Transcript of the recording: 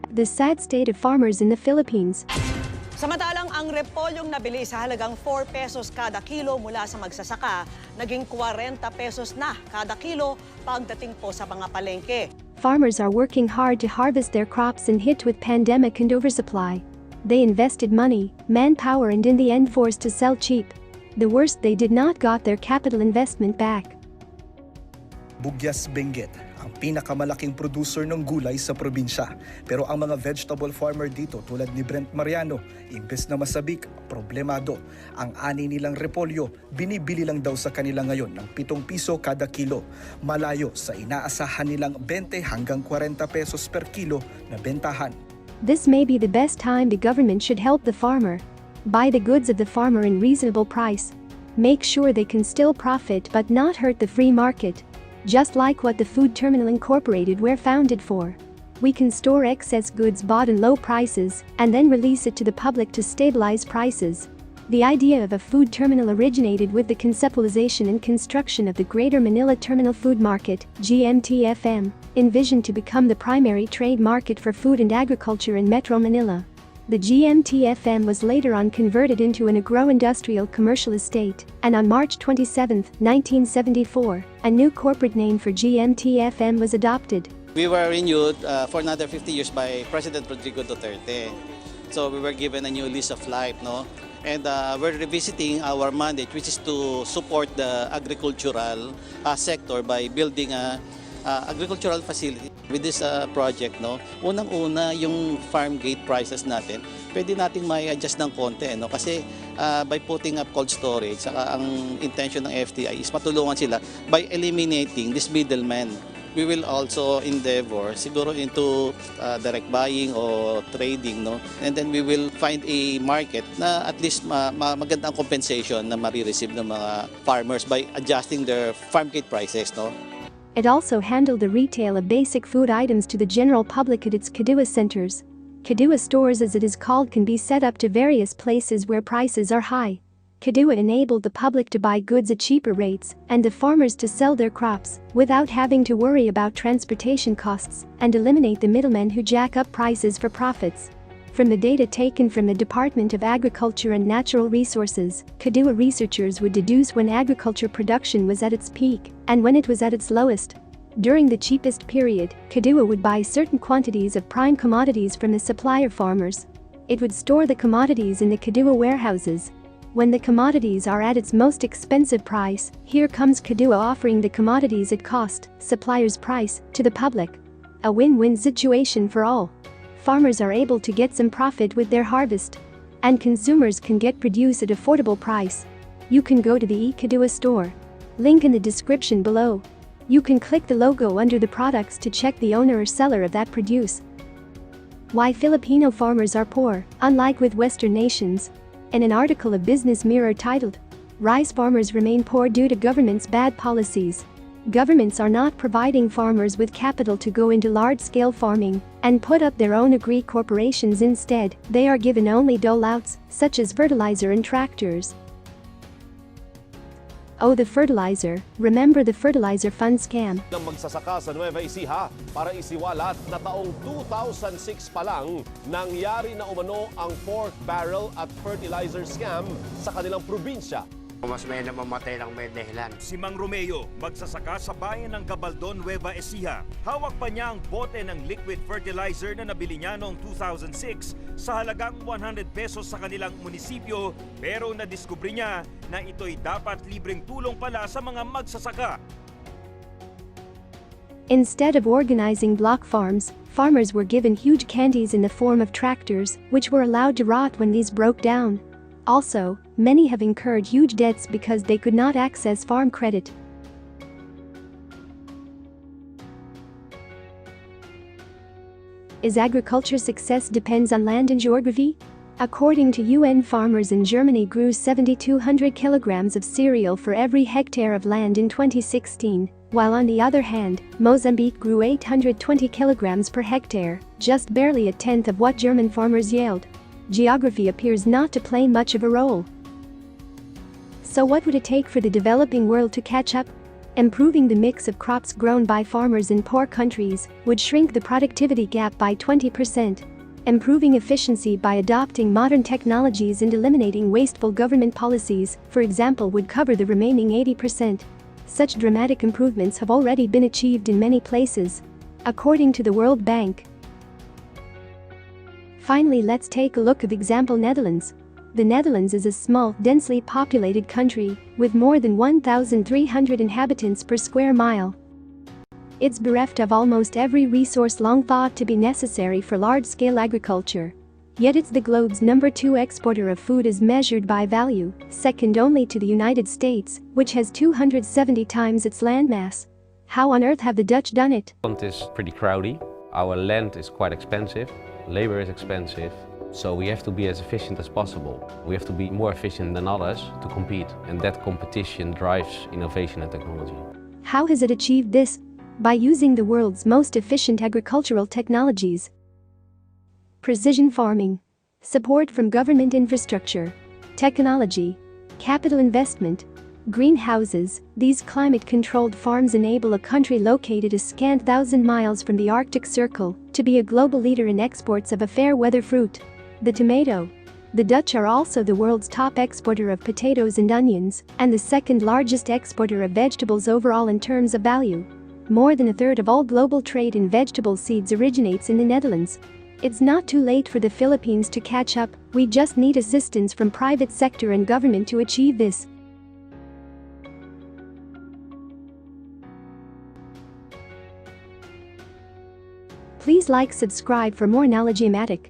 The sad state of farmers in the Philippines. Samantalang ang repolyong nabili sa halagang 4 pesos kada kilo mula sa magsasaka, naging 40 pesos na kada kilo pagdating po sa mga palengke. Farmers are working hard to harvest their crops and hit with pandemic and oversupply. They invested money, manpower and in the end forced to sell cheap. The worst, they did not got their capital investment back. Bugyas Benguet, ang pinakamalaking producer ng gulay sa probinsya. Pero ang mga vegetable farmer dito tulad ni Brent Mariano, imbes na masabik, problemado. Ang ani nilang repolyo, binibili lang daw sa kanila ngayon ng 7 piso kada kilo. Malayo sa inaasahan nilang 20 hanggang 40 pesos per kilo na bentahan. This may be the best time the government should help the farmer. Buy the goods of the farmer in reasonable price. Make sure they can still profit but not hurt the free market. Just like what the Food Terminal Incorporated were founded for. We can store excess goods bought in low prices and then release it to the public to stabilize prices. The idea of a food terminal originated with the conceptualization and construction of the Greater Manila Terminal Food Market, GMTFM, envisioned to become the primary trade market for food and agriculture in Metro Manila. The GMTFM was later on converted into an agro-industrial commercial estate, and on March 27, 1974, a new corporate name for GMTFM was adopted. We were renewed for another 50 years by President Rodrigo Duterte. So we were given a new lease of life, no? And we're revisiting our mandate, which is to support the agricultural sector by building a agricultural facility. With this project, no, unang-una yung farm gate prices natin, pwede nating may adjust ng konti, no? Kasi by putting up cold storage, saka ang intention ng FTI is matulungan sila by eliminating this middleman. We will also endeavor siguro into direct buying or trading, no? And then we will find a market na at least magandang compensation na marireceive ng mga farmers by adjusting their farm gate prices, no? It also handled the retail of basic food items to the general public at its Kadua centers. Kadua stores, as it is called, can be set up to various places where prices are high. Kadua enabled the public to buy goods at cheaper rates and the farmers to sell their crops without having to worry about transportation costs and eliminate the middlemen who jack up prices for profits. From the data taken from the Department of Agriculture and Natural Resources, Kadua researchers would deduce when agriculture production was at its peak and when it was at its lowest. During the cheapest period, Kadua would buy certain quantities of prime commodities from the supplier farmers. It would store the commodities in the Kadua warehouses. When the commodities are at its most expensive price, here comes Kadua offering the commodities at cost, supplier's price, to the public. A win-win situation for all. Farmers are able to get some profit with their harvest. And consumers can get produce at affordable price. You can go to the e-Kadua store. Link in the description below. You can click the logo under the products to check the owner or seller of that produce. Why Filipino farmers are poor, unlike with Western nations. In an article of Business Mirror titled, "Rice Farmers Remain Poor Due to Government's Bad Policies." Governments are not providing farmers with capital to go into large-scale farming and put up their own agri corporations instead. They are given only dole-outs, such as fertilizer and tractors. Oh, the fertilizer. Remember the fertilizer fund scam. Ng magsasaka sa Nueva Ecija para isiwalat na taong 2006 pa lang nangyari na umano ang pork barrel at fertilizer scam sa kanilang probinsya. Mas may namamatay lang may dahilan. Si Mang Romeo, magsasaka sa bayan ng Gabaldon, Nueva Ecija. Hawak pa niya ang bote ng liquid fertilizer na nabili niya noong 2006 sa halagang 100 pesos sa kanilang munisipyo, pero nadiskubre niya na ito'y dapat libreng tulong pala sa mga magsasaka. Instead of organizing block farms, farmers were given huge candies in the form of tractors, which were allowed to rot when these broke down. Also, many have incurred huge debts because they could not access farm credit. Is agriculture success depends on land and geography? According to UN, farmers in Germany grew 7,200 kilograms of cereal for every hectare of land in 2016, while on the other hand, Mozambique grew 820 kilograms per hectare, just barely a tenth of what German farmers yield. Geography appears not to play much of a role. So what would it take for the developing world to catch up? Improving the mix of crops grown by farmers in poor countries would shrink the productivity gap by 20%. Improving efficiency by adopting modern technologies and eliminating wasteful government policies, for example, would cover the remaining 80%. Such dramatic improvements have already been achieved in many places, according to the World Bank. Finally, let's take a look at example Netherlands. The Netherlands is a small, densely populated country with more than 1,300 inhabitants per square mile. It's bereft of almost every resource long thought to be necessary for large-scale agriculture. Yet it's the globe's #2 exporter of food as measured by value, second only to the United States, which has 270 times its landmass. How on earth have the Dutch done it? It is pretty crowded. Our land is quite expensive, labor is expensive, so we have to be as efficient as possible. We have to be more efficient than others to compete, and that competition drives innovation and technology. How has it achieved this? By using the world's most efficient agricultural technologies. Precision farming, support from government infrastructure, technology, capital investment, greenhouses. These climate-controlled farms enable a country located a scant 1,000 miles from the Arctic Circle to be a global leader in exports of a fair-weather fruit, the tomato. The Dutch are also the world's top exporter of potatoes and onions, and the second largest exporter of vegetables overall in terms of value. More than a third of all global trade in vegetable seeds originates in the Netherlands. It's not too late for the Philippines to catch up, we just need assistance from private sector and government to achieve this. Please like, subscribe for more knowledge-matic.